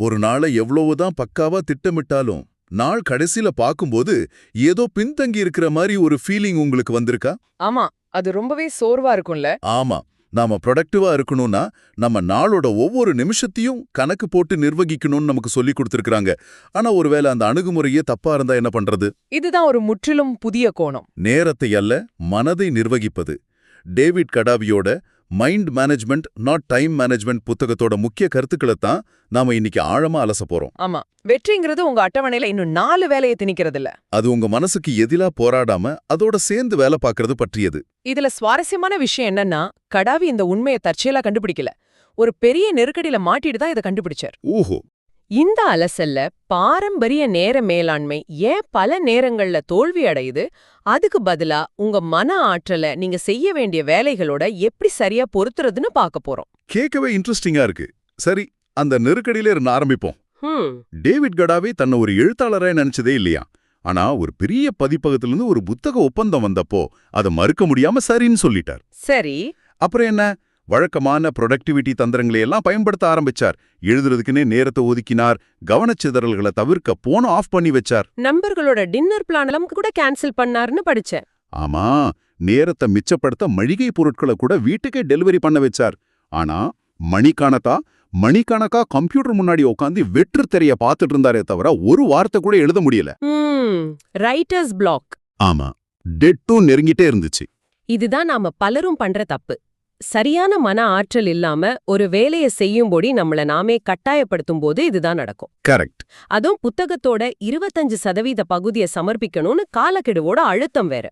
ஒரு நாளை எவ்வளவுதான் பக்காவா திட்டமிட்டாலும் நாள் கடைசியில பாக்கும்போது ஏதோ பின்தங்கி இருக்கிற மாதிரி ஒரு ஃபீலிங் உங்களுக்கு வந்திருக்கா? ஆமா, அது ரொம்பவே சோர்வா இருக்கும்ல. ஆமா, நாம ப்ரொடக்டிவா இருக்கணும்னா நம்ம நாளோட ஒவ்வொரு நிமிஷத்தையும் கணக்கு போட்டு நிர்வகிக்கணும்னு நமக்கு சொல்லி கொடுத்திருக்காங்க. ஆனா ஒருவேளை அந்த அணுகுமுறையே தப்பா இருந்தா என்ன பண்றது? இதுதான் ஒரு முற்றிலும் புதிய கோணம். நேரத்தை அல்ல, மனதை நிர்வகிப்பது. டேவிட் கடாவியோட mind management not time management புத்தகத்தோட முக்கிய கருத்துக்களை தான் நாம இன்னைக்கு ஆழமா அலச போறோம். ஆமா, வெற்றிங்கிறது உங்க அட்டவணையில இன்னும் 4 வேலையை திணிக்கிறது இல்ல. அது உங்க மனசுக்கு எதிலா போராடாம அதோட சேர்ந்து வேலை பார்க்கறது பற்றியது. இதுல சுவாரஸ்யமான விஷயம் என்னன்னா, கடாவி இந்த உண்மையை தற்செயலா கண்டுபிடிக்கல. ஒரு பெரிய நெருக்கடியில மாட்டிட்டு தான் இதை கண்டுபிடிச்சார். ஓஹோ. இந்த அலசல்ல பாரம்பரிய நேர மேலாண்மை ஏன் பல நேரங்கள்ல தோல்வி அடையுது, அதுக்கு பதிலா உங்க மன ஆற்றலை நீங்க செய்ய வேண்டிய வேலைகளோட எப்படி சரியா பொருத்துறதுன்னு பார்க்க போறோம். கேட்கவே இன்ட்ரெஸ்டிங்கா இருக்கு. சரி, அந்த நெருக்கடியில இருந்து ஆரம்பிப்போம். டேவிட் கடாவி தன்னை ஒரு எழுத்தாளரா நினைச்சதே இல்லையா. ஆனா ஒரு பெரிய பதிப்பகத்திலிருந்து ஒரு புத்தக ஒப்பந்தம் வந்தப்போ அதை மறுக்க முடியாம சரின்னு சொல்லிட்டார். சரி, அப்புறம் என்ன, வழக்கமான ப்ரொடக்டிவிட்டி தந்திரங்களை எல்லாம் பயன்படுத்த ஆரம்பிச்சார். எழுதுறதுக்குன்னே நேரத்தை ஒதுக்கினார், கவனச்சிதறல்களை தவிர்க்க போன ஆஃப் பண்ணி வச்சார். நண்பர்களோட டின்னர் பிளான் கூட கேன்சல் பண்ணாருன்னு படிச்சேன். ஆமா, நேரத்தை மிச்சப்படுத்த மளிகை பொருட்களை கூட வீட்டுக்கே டெலிவரி பண்ண வச்சார். ஆனா மணிக்கணக்கா கம்ப்யூட்டர் முன்னாடி உட்காந்து வெற்று திரைய பார்த்துட்டு இருந்தாரே தவிர ஒரு வார்த்தை கூட எழுத முடியல. Writer's block. ஆமா, டெட்டும் நெருங்கிட்டே இருந்துச்சு. இதுதான் நாம பலரும் பண்ற தப்பு. சரியான மன ஆற்றல் இல்லாம ஒரு வேலையை செய்யும்படி நம்மள நாமே கட்டாயப்படுத்தும் போது இதுதான் நடக்கும். கரெக்ட். அதுவும் புத்தகத்தோட 25% பகுதியை சமர்ப்பிக்கணும்னு காலக்கெடுவோட அழுத்தம் வேற.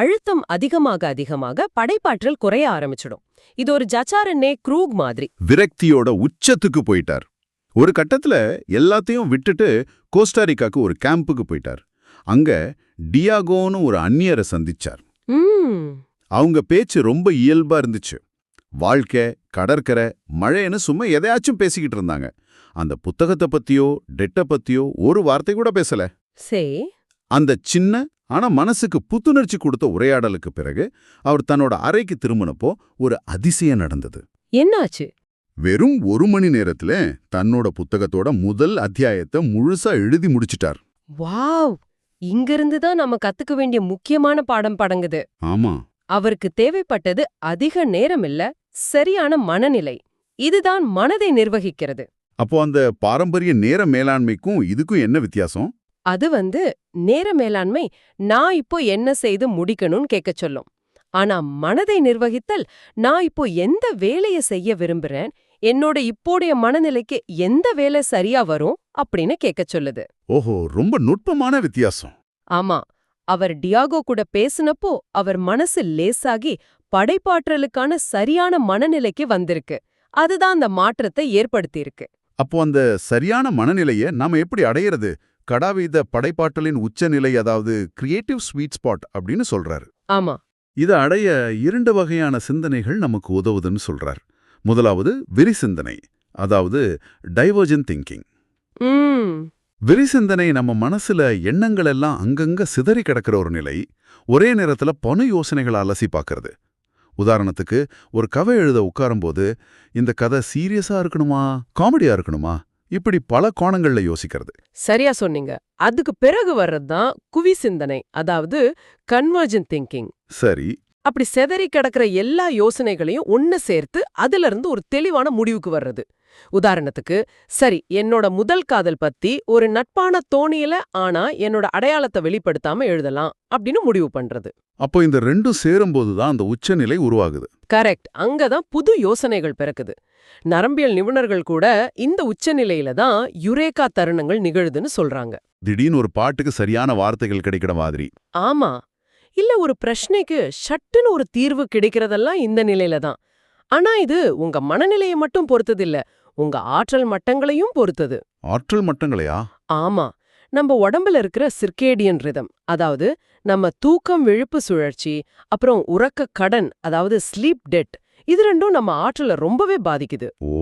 அழுத்தம் அதிகமாக படைப்பாற்றல் குறைய ஆரம்பிச்சிடும். இது ஒரு ஜச்சாரன்னே க்ரூக் மாதிரி. விரக்தியோட உச்சத்துக்கு போயிட்டார். ஒரு கட்டத்துல எல்லாத்தையும் விட்டுட்டு கோஸ்டாரிக்காக்கு ஒரு கேம்புக்கு போயிட்டார். அங்க டியாகோன்னு ஒரு அந்நியரை சந்திச்சார். அவங்க பேச்சு ரொம்ப இயல்பா இருந்துச்சு. வாழ்க்கை, கடற்கரை, மழைன்னு சும்மா எதையாச்சும் பேசிக்கிட்டு இருந்தாங்க. அந்த புத்தகத்தை பத்தியோ டெட்ட பத்தியோ ஒரு வார்த்தை கூட பேசல. அந்த சின்ன ஆனா மனசுக்கு புத்துணர்ச்சி கொடுத்த உரையாடலுக்கு பிறகு அவர் தன்னோட அறைக்கு திரும்பினப்போ ஒரு அதிசயம் நடந்தது. என்னாச்சு? வெறும் 1 மணி நேரத்துல தன்னோட புத்தகத்தோட முதல் அத்தியாயத்தை முழுசா எழுதி முடிச்சிட்டார். வாவ்! இங்கிருந்து தான் நம்ம கத்துக்க வேண்டிய முக்கியமான பாடம் படங்குது. ஆமா, அவருக்கு தேவைப்பட்டது அதிக நேரம் இல்ல, சரியான மனநிலை. இதுதான் மனதை நிர்வகிக்கிறது. அப்போ அந்த பாரம்பரிய நேர மேலாண்மைக்கும் இதுக்கும் என்ன வித்தியாசம்? அது நேர மேலாண்மை நான் இப்போ என்ன செய்து முடிக்கணும்னு கேட்க சொல்லும். ஆனா மனதை நிர்வகித்தல் நான் இப்போ எந்த வேலையை செய்ய விரும்புறேன், என்னோட இப்போடைய மனநிலைக்கு எந்த வேலை சரியா வரும் அப்படின்னு கேட்க சொல்லுது. ஓஹோ, ரொம்ப நுட்பமான வித்தியாசம். ஆமா, அவர் டியாகோ கூட பேசினப்போ அவர் மனசு லேசாகி படைப்பாற்றலுக்கான சரியான மனநிலைக்கு வந்திருக்கு. அதுதான் அந்த மாற்றத்தை ஏற்படுத்தியிருக்கு. அப்போ அந்த சரியான மனநிலையை நாம எப்படி அடையிறது? கடாவி இத படைப்பாற்றலின் உச்சநிலை, அதாவது கிரியேட்டிவ் ஸ்வீட் ஸ்பாட் அப்படின்னு சொல்றாரு. ஆமா, இதை அடைய 2 வகையான சிந்தனைகள் நமக்கு உதவுதுன்னு சொல்றார். முதலாவது விரிசிந்தனை, அதாவது டைவர்ஜென்ட் திங்கிங். விரிசிந்தனை நம்ம மனசுல எண்ணங்கள் எல்லாம் அங்கங்க சிதறி கிடக்கிற ஒரு நிலை. ஒரே நேரத்துல பல யோசனைகளை அலசி பார்க்கறது. உதாரணத்துக்கு, ஒரு கதை எழுத உட்காரும்போது இந்த கதை சீரியஸா இருக்கணுமா, காமெடியா இருக்கணுமா, இப்படி பல கோணங்கள்ல யோசிக்கிறது. சரியா சொன்னீங்க. அதுக்கு பிறகு வர்றதுதான் குவி சிந்தனை, அதாவது கன்வர்ஜென்ட் திங்கிங். சரி. அப்படி செதறி கிடக்கிற எல்லா யோசனைகளையும் ஒன்னு சேர்த்து அதுல இருந்து ஒரு தெளிவான முடிவுக்கு வர்றது. உதாரணத்துக்கு, சரி, என்னோட முதல் காதல் பத்தி ஒரு நட்பான தோணியில ஆனா என்னோட அடையாளத்தை வெளிப்படுத்தாம எழுதலாம் அப்படின்னு முடிவு பண்றது. அப்போ இந்த 2ம் சேரும்போதுதான் அந்த உச்சநிலை உருவாகுது. கரெக்ட். அங்கதான் புது யோசனைகள் பிறக்குது. நரம்பியல் நிபுணர்கள் கூட இந்த உச்சநிலையில தான் யுரேகா தருணங்கள் நிகழுதுன்னு சொல்றாங்க. திடீர்னு ஒரு பாட்டுக்கு சரியான வார்த்தைகள் கிடைக்கிற மாதிரி. ஆமா, இல்ல ஒரு பிரச்சனைக்கு சட்டுன்னு ஒரு தீர்வு கிடைக்கிறதெல்லாம் இந்த நிலையில தான். ஆனா இது உங்க மனநிலையை மட்டும் பொறுத்ததில்ல, உங்க ஆற்றல் மட்டங்களையும் பொறுத்தது. ஆற்றல் மட்டங்களையா? ஆமா, நம்ம உடம்புல இருக்கிற சிர்கேடியன் ரிதம், அதாவது நம்ம தூக்கம் விழிப்பு சுழற்சி, அப்புறம் உறக்க கடன், அதாவது ஸ்லீப் டெட், இது ரெண்டும் நம்ம ஆற்றலை ரொம்பவே பாதிக்குது. ஓ,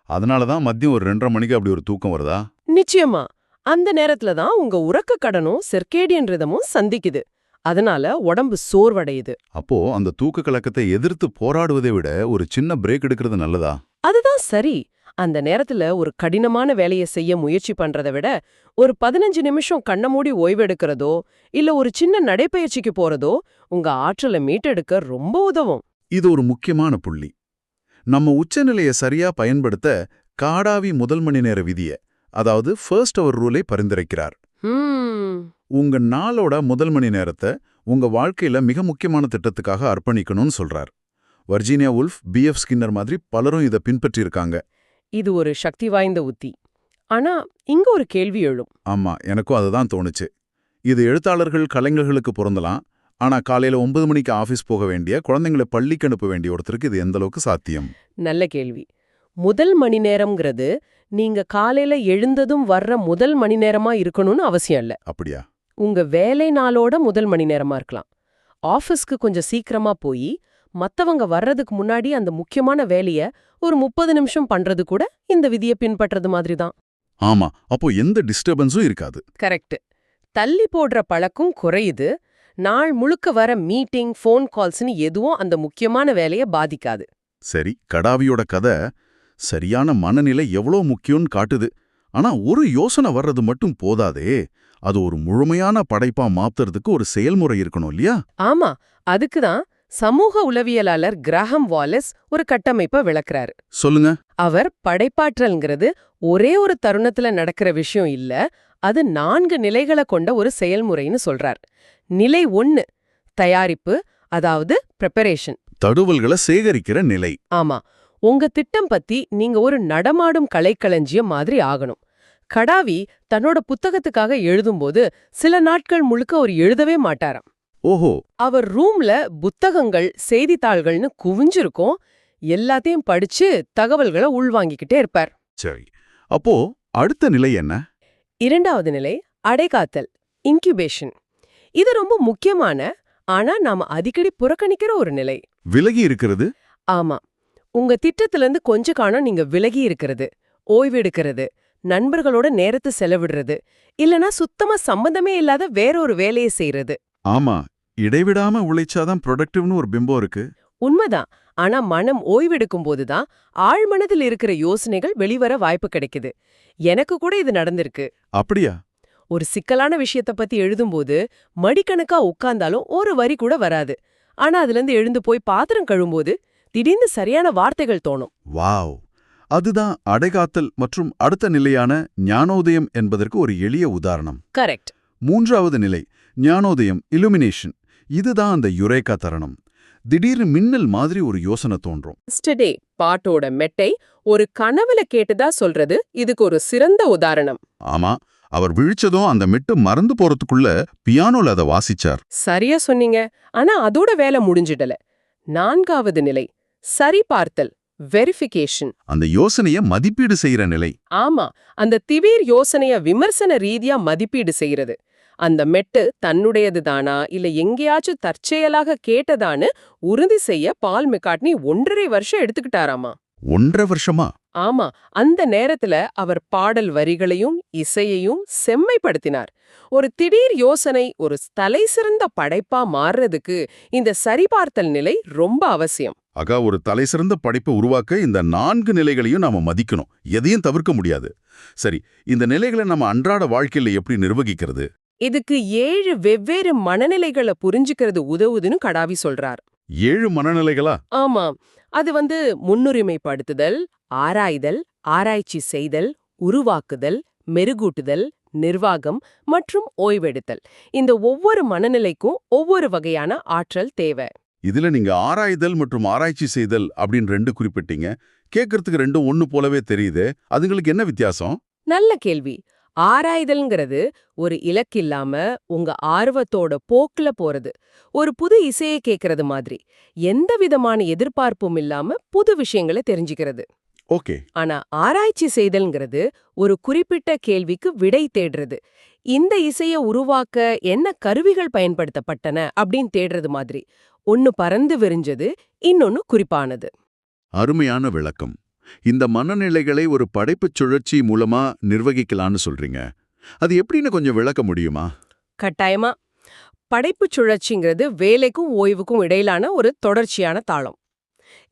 அதனாலதான் மதியம் ஒரு 2:30 மணிக்கு அப்படி ஒரு தூக்கம் வருதா? நிச்சயமா. அந்த நேரத்துல தான் உங்க உறக்க கடனும் சிர்கேடியன் ரிதமும் சந்திக்குது. அதனால உடம்பு சோர்வடையுது. அப்போ அந்த தூக்க கலக்கத்தை எதிர்த்து போராடுவதை விட ஒரு சின்ன பிரேக் எடுக்கிறது நல்லதா? அதுதான் சரி. அந்த நேரத்துல ஒரு கடினமான வேலையை செய்ய முயற்சி பண்றதை விட ஒரு 15 நிமிஷம் கண்ண மூடி ஓய்வெடுக்கிறதோ இல்ல ஒரு சின்ன நடைப்பயிற்சிக்கு போறதோ உங்க ஆற்றலை மீட்டெடுக்க ரொம்ப உதவும். இது ஒரு முக்கியமான புள்ளி. நம்ம உச்சநிலையை சரியா பயன்படுத்த காடாவி முதல் மணி நேர விதிய, அதாவது ஃபர்ஸ்ட் அவர் ரூலை பரிந்துரைக்கிறார். உங்க நாளோட முதல் மணி நேரத்தை உங்க வாழ்க்கையில மிக முக்கியமான திட்டத்துக்காக அர்ப்பணிக்கணும்னு சொல்றார். Virginia wolf, B.F. ஸ்கின்னர் மாதிரி பலரும் இதை பின்பற்றியிருக்காங்க. இது ஒரு சக்தி வாய்ந்த உத்தி. ஆனா இங்க ஒரு கேள்வி எழும். ஆமா, எனக்கும் அதுதான் தோணுச்சு. இது எழுத்தாளர்கள், கலைஞர்களுக்கு பொருந்தலாம். ஆனா காலையில 9 மணிக்கு ஆபீஸ் போக வேண்டிய, குழந்தைங்களை பள்ளிக்கு அனுப்ப வேண்டிய ஒருத்தருக்கு இது எந்த அளவுக்கு சாத்தியம்? நல்ல கேள்வி. முதல் மணி நேரம்ங்கிறது நீங்க காலையில எழுந்ததும் வர்ற முதல் மணி நேரமா இருக்கணும்னு அவசியம் இல்ல. அப்படியா? உங்க வேலை நாளோட முதல் மணி நேரமா இருக்கலாம். ஆபீஸ்க்கு கொஞ்சம் சீக்கிரமா போய் மத்தவங்க வர்றதுக்கு முன்னாடி அந்த முக்கியமான வேலைய ஒரு 30 நிமிஷம் பண்றது கூட இந்த விதியை பின்பற்றது மாதிரி தான். ஆமா, அப்போ எந்த டிஸ்டர்பன்ஸும் இருக்காது. கரெக்ட். தள்ளி போடுற பழக்கம் குறையுது. நாள் முழுக்க வர மீட்டிங், ஃபோன் கால்ஸ்னு எதுவும் அந்த முக்கியமான வேலையை பாதிக்காது. சரி, கடாவியோட கதை சரியான மனநிலை எவ்வளோ முக்கியம்னு காட்டுது. ஆனா ஒரு யோசனை வர்றது மட்டும் போதாதே, அது ஒரு முழுமையான படைப்பா மாத்துறதுக்கு ஒரு செயல்முறை இருக்கணும் இல்லையா? ஆமா, அதுக்குதான் சமூக உளவியலாளர் கிராஹம் வாலஸ் ஒரு கட்டமைப்பை விளக்குறாரு. சொல்லுங்க. அவர் படைப்பாற்றல்ங்கிறது ஒரே ஒரு தருணத்துல நடக்கிற விஷயம் இல்ல, அது 4 நிலைகளை கொண்ட ஒரு செயல்முறைன்னு சொல்றார். நிலை 1 தயாரிப்பு, அதாவது ப்ரிப்பரேஷன். தகவல்களை சேகரிக்கிற நிலை. ஆமா, உங்க திட்டம் பத்தி நீங்க ஒரு நடமாடும் கலைக்களஞ்சியம் மாதிரி ஆகணும். கடாவி தன்னோட புத்தகத்துக்காக எழுதும்போது சில நாட்கள் முழுக்க அவர் எழுதவே மாட்டாராம். ஓஹோ. அவர் ரூம்ல புத்தகங்கள், செய்தித்தாள்கள்னு குவிஞ்சிருக்கும். எல்லாத்தையும் படிச்சு தகவல்களை உள்வாங்கிக்கிட்டே இருப்பார். சரி, அப்போ அடுத்த நிலை என்ன? 2வது நிலை அடைகாத்தல், இன்குபேஷன். இது ரொம்ப முக்கியமான, ஆனா நாம அடிக்கடி புறக்கணிக்கிற ஒரு நிலை. விலகி இருக்கிறது. ஆமா, உங்க திட்டத்திலிருந்து கொஞ்ச காலம் நீங்க விலகி இருக்கிறது, ஓய்வெடுக்கிறது, நண்பர்களோட நேரத்தை செலவிடுறது, இல்லனா சுத்தமா சம்பந்தமே இல்லாத வேறொரு வேலையை செய்யறது. ஆமா, இடைவிடாம உழைச்சாதான் ப்ரொடக்டிவ்னு ஒரு பிம்பம் இருக்கு. உண்மைதான். ஆனா மனம் ஓய்வெடுக்கும் போதுதான் ஆழ்மனதில் இருக்கிற யோசனைகள் வெளிவர வாய்ப்பு கிடைக்குது. எனக்கு கூட இது நடந்திருக்கு. அப்படியா? ஒரு சிக்கலான விஷயத்த பத்தி எழுதும்போது மடிக்கணக்கா உட்கார்ந்தாலும் ஒரு வரி கூட வராது. ஆனா அதுல இருந்து எழுந்து போய் பாத்திரம் கழுவும்போது திடீர்னு சரியான வார்த்தைகள் தோணும். வாவ், அதுதான் அடைகாத்தல். மற்றும் அடுத்த நிலையான ஞானோதயம் என்பதற்கு ஒரு எளிய உதாரணம். கரெக்ட். 3வது நிலை ஞானோதயம், இலுமினேஷன். இதுதான் அந்த யுரேகா தருணம். திடீர்னு மின்னல் மாதிரி ஒரு யோசனை தோன்றும். எஸ்டர்டே பாட்டோட மெட்டை ஒரு கனவுல கேட்டதா சொல்றது இதுக்கு ஒரு சிறந்த உதாரணம். ஆமா, அவர் விழிச்சதும் அந்த மெட்டு மறந்து போறதுக்குள்ள பியானோல அதை வாசிச்சார். சரியா சொன்னீங்க. ஆனா அதோட வேலை முடிஞ்சிடல. 4வது நிலை சரிபார்த்தல், வெரிஃபிகேஷன். அந்த யோசனைய மதிப்பீடு செய்யற நிலை. ஆமா, அந்த திடீர் யோசனைய விமர்சன ரீதியா மதிப்பீடு செய்யறது. அந்த மெட்டு தன்னுடையது தானா இல்ல எங்கேயாச்சும் தற்செயலாக கேட்டதான்னு உறுதி செய்ய பால் மெக்கார்ட்னி 1.5 வருஷம் எடுத்துக்கிட்டாராமா. 1.5 வருஷமா? ஆமா, அந்த நேரத்துல அவர் பாடல் வரிகளையும் இசையையும் செம்மைப்படுத்தினார். ஒரு திடீர் யோசனை ஒரு தலைசிறந்த படைப்பா மாறுறதுக்கு இந்த சரிபார்த்தல் நிலை ரொம்ப அவசியம். ஆகா, ஒரு தலைசிறந்த படைப்பை உருவாக்க இந்த 4 நிலைகளையும் நாம மதிக்கணும். எதையும் தவிர்க்க முடியாது. சரி, இந்த நிலைகளை நம்ம அன்றாட வாழ்க்கையில எப்படி நிர்வகிக்கிறது? இதுக்கு 7 வெவ்வேறு மனநிலைகளை புரிஞ்சுக்கிறது உதவுதுன்னு கடாவி சொல்றார். 7 மனநிலைகளா? ஆமா, அது முன்னுரிமைப்படுத்துதல், ஆராய்தல், ஆராய்ச்சி செய்தல், உருவாக்குதல், மெருகூட்டுதல், நிர்வாகம் மற்றும் ஓய்வெடுத்தல். இந்த ஒவ்வொரு மனநிலைக்கும் ஒவ்வொரு வகையான ஆற்றல் தேவை. இதுல நீங்க ஆராய்தல் மற்றும் ஆராய்ச்சி செய்தல் அப்படின்னு 2 குறிப்பிட்டீங்க. கேட்கறதுக்கு 2 ஒண்ணு போலவே தெரியுது. அதுங்களுக்கு என்ன வித்தியாசம்? நல்ல கேள்வி. ஆராய்தல்ங்கிறது ஒரு இலக்கில்லாம உங்க ஆர்வத்தோட போக்குல போறது. ஒரு புது இசையை கேட்கறது மாதிரி. எந்த விதமான எதிர்பார்ப்பும் இல்லாம புது விஷயங்களை தெரிஞ்சுக்கிறது. ஓகே. ஆனா ஆராய்ச்சி செய்தல்ங்கிறது ஒரு குறிப்பிட்ட கேள்விக்கு விடை தேடுறது. இந்த இசையை உருவாக்க என்ன கருவிகள் பயன்படுத்தப்பட்டன அப்படின்னு தேடுறது மாதிரி. ஒன்னு பறந்து விரிஞ்சது, இன்னொன்னு குறிப்பானது. அருமையான விளக்கம். இந்த மனநிலைகளை ஒரு படைப்புச் சுழற்சி மூலமா நிர்வகிக்கலான்னு சொல்றீங்க. அது எப்படின்னு கொஞ்சம் விளக்க முடியுமா? கட்டாயமா. படைப்புச் சுழற்சிங்கிறது வேலைக்கும் ஓய்வுக்கும் இடையிலான ஒரு தொடர்ச்சியான தாளம்.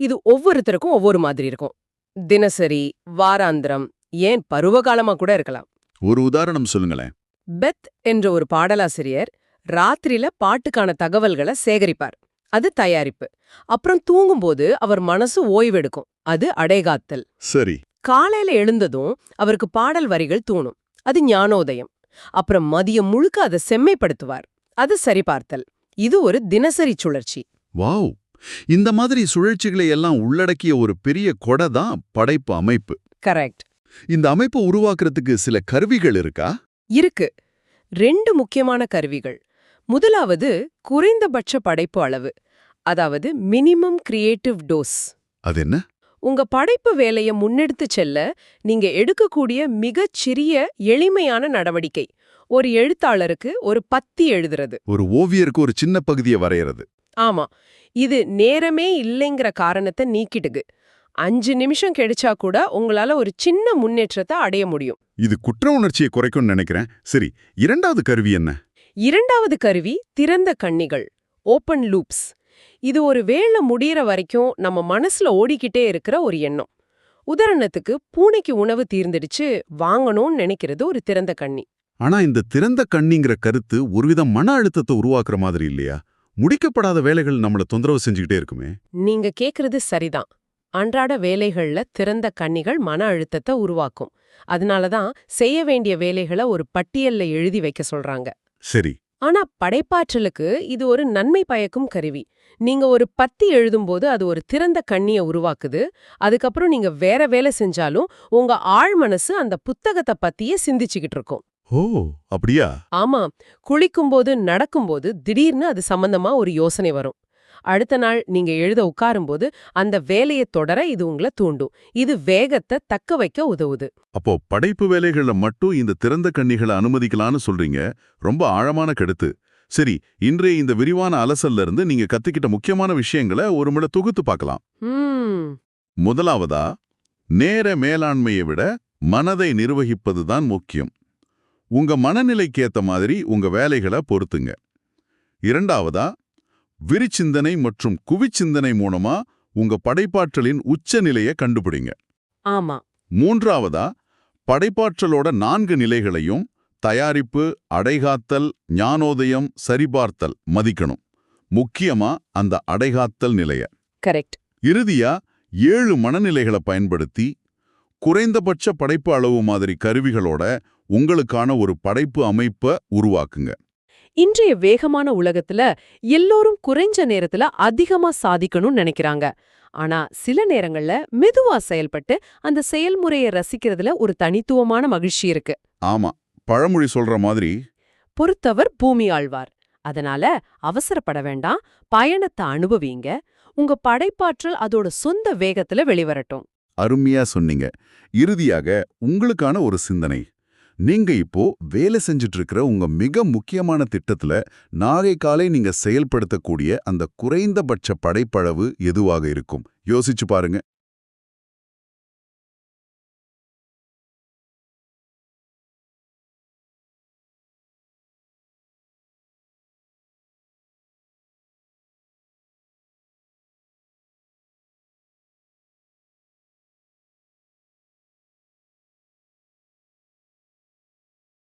இது ஒவ்வொருத்தருக்கும் ஒவ்வொரு மாதிரி இருக்கும். தினசரி, வாராந்திரம், ஏன் பருவகாலமா கூட இருக்கலாம். ஒரு உதாரணம் சொல்லுங்களேன். பெத் என்ற ஒரு பாடலாசிரியர் ராத்திரில பாட்டுக்கான தகவல்களை சேகரிப்பார். அது தயாரிப்பு. அப்புறம் தூங்கும்போது அவர் மனசு ஓய்வெடுக்கும். அது அடைகாத்தல். சரி. காலையில எழுந்ததும் அவருக்கு பாடல் வரிகள் தோணும். அது ஞானோதயம். அப்புறம் மதியம் முழுக்க அதை செம்மைப்படுத்துவார். அது சரிபார்த்தல். இது ஒரு தினசரி சுழற்சி. வாவ்! இந்த மாதிரி சுழற்சிகளை எல்லாம் உள்ளடக்கிய ஒரு பெரிய கொடை தான் படைப்பு அமைப்பு. கரெக்ட். இந்த அமைப்பை உருவாக்குறதுக்கு சில கருவிகள் இருக்கா? இருக்கு. 2 முக்கியமான கருவிகள். முதலாவது குறைந்தபட்ச படைப்பு அளவு, அதாவது மினிமம் கிரியேட்டிவ் டோஸ். அது என்ன? உங்க படைப்பு வேலைய முன்னெடுத்து செல்ல நீங்க எடுக்கக்கூடிய மிகச் சிறிய எளிமையான நடவடிக்கை. ஒரு எழுத்தாளருக்கு ஒரு பத்தி எழுதுறது. ஒரு ஓவியருக்கு ஒரு சின்ன பகுதியை வரையறது. ஆமா, இது நேரமே இல்லைங்கிற காரணத்தை நீக்கிடுது. 5 நிமிஷம் கிடைச்சா கூட உங்களால ஒரு சின்ன முன்னேற்றத்தை அடைய முடியும். இது குற்ற உணர்ச்சியை குறைக்கும்னு நினைக்கிறேன். சரி, இரண்டாவது கருவி என்ன? இரண்டாவது கருவி திறந்த கண்ணிகள், ஓப்பன் லூப்ஸ். இது ஒரு வேளை முடியற வரைக்கும் நம்ம மனசுல ஓடிக்கிட்டே இருக்கிற ஒரு எண்ணம். உதாரணத்துக்கு, பூனைக்கு உணவு தீர்ந்துடுச்சு, வாங்கணும்னு நினைக்கிறது ஒரு திறந்த கண்ணி. ஆனா இந்த திறந்த கண்ணிங்கிற கருத்து ஒருவிதம் மன அழுத்தத்தை உருவாக்குற மாதிரி இல்லையா? முடிக்கப்படாத வேலைகள் நம்மள தொந்தரவு செஞ்சுக்கிட்டே இருக்குமே. நீங்க கேக்குறது சரிதான். அன்றாட வேலைகள்ல திறந்த கண்ணிகள் மன அழுத்தத்தை உருவாக்கும். அதனாலதான் செய்ய வேண்டிய வேலைகளை ஒரு பட்டியல்ல எழுதி வைக்க சொல்றாங்க. சரி. ஆனா படைப்பாற்றலுக்கு இது ஒரு நன்மை பயக்கும் கருவி. நீங்க ஒரு பத்தி எழுதும்போது அது ஒரு திறந்த கண்ணிய உருவாக்குது. அதுக்கப்புறம் நீங்க வேற வேலை செஞ்சாலும் உங்க ஆழ் மனசு அந்த புத்தகத்தை பத்தியே சிந்திச்சுக்கிட்டு இருக்கும். ஓ, அப்படியா? ஆமா, குளிக்கும்போது, நடக்கும்போது திடீர்னு அது சம்பந்தமா ஒரு யோசனை வரும். அடுத்த நாள் நீங்க எழுத உட்காரும்போது அந்த வேலையை தொடர இது உங்களை தூண்டும். இது வேகத்தை தக்க வைக்க உதவுது. அப்போ படைப்பு வேலைகள்ல மட்டும் இந்த திறந்த கண்ணிகளை அனுமதிக்கலான்னு சொல்றீங்க. ரொம்ப ஆழமான கருத்து. சரி, இன்றைய இந்த விரிவான அலசல்ல இருந்து நீங்க கத்துக்கிட்ட முக்கியமான விஷயங்களை ஒரு முறை தொகுத்து பார்க்கலாம். முதலாவதா, நேர மேலாண்மையை விட மனதை நிர்வகிப்பதுதான் முக்கியம். உங்க மனநிலைக்கேத்த மாதிரி உங்க வேலைகளை பொறுத்துங்க. இரண்டாவதா, விரிச்சிந்தனை மற்றும் குவிச்சிந்தனை மூலமா உங்க படைப்பாற்றலின் உச்ச நிலையை கண்டுபிடிங்க. ஆமா. மூன்றாவதா, படைப்பாற்றலோட 4 நிலைகளையும் தயாரிப்பு, அடைகாத்தல், ஞானோதயம், சரிபார்த்தல் மதிக்கணும். முக்கியமா அந்த அடைகாத்தல் நிலைய. கரெக்ட். இறுதியா 7 மனநிலைகளை பயன்படுத்தி குறைந்தபட்ச படைப்பு அளவு மாதிரி கருவிகளோட உங்களுக்கான ஒரு படைப்பு அமைப்பை உருவாக்குங்க. இன்றைய வேகமான உலகத்துல எல்லோரும் குறைஞ்ச நேரத்துல அதிகமா சாதிக்கணும்னு நினைக்கிறாங்க. ஆனா சில நேரங்கள்ல மெதுவா செயல்பட்டு அந்த செயல்முறையை ரசிக்கிறதுல ஒரு தனித்துவமான மகிழ்ச்சி இருக்கு. ஆமா, பழமொழி சொல்ற மாதிரி பொறுத்தவர் பூமி ஆழ்வார். அதனால அவசரப்பட வேண்டாம், பயணத்தை அனுபவிங்க. உங்க படைப்பாற்றல் அதோட சொந்த வேகத்துல வெளிவரட்டும். அருமையா சொன்னீங்க. இறுதியாக உங்களுக்கான ஒரு சிந்தனை. நீங்க இப்போ வேலை செஞ்சுட்டு இருக்கிற உங்க மிக முக்கியமான திட்டத்துல நாளை காலை நீங்க செயல்படுத்தக்கூடிய அந்த குறைந்தபட்ச படைப்பளவு எதுவாக இருக்கும்? யோசிச்சு பாருங்க.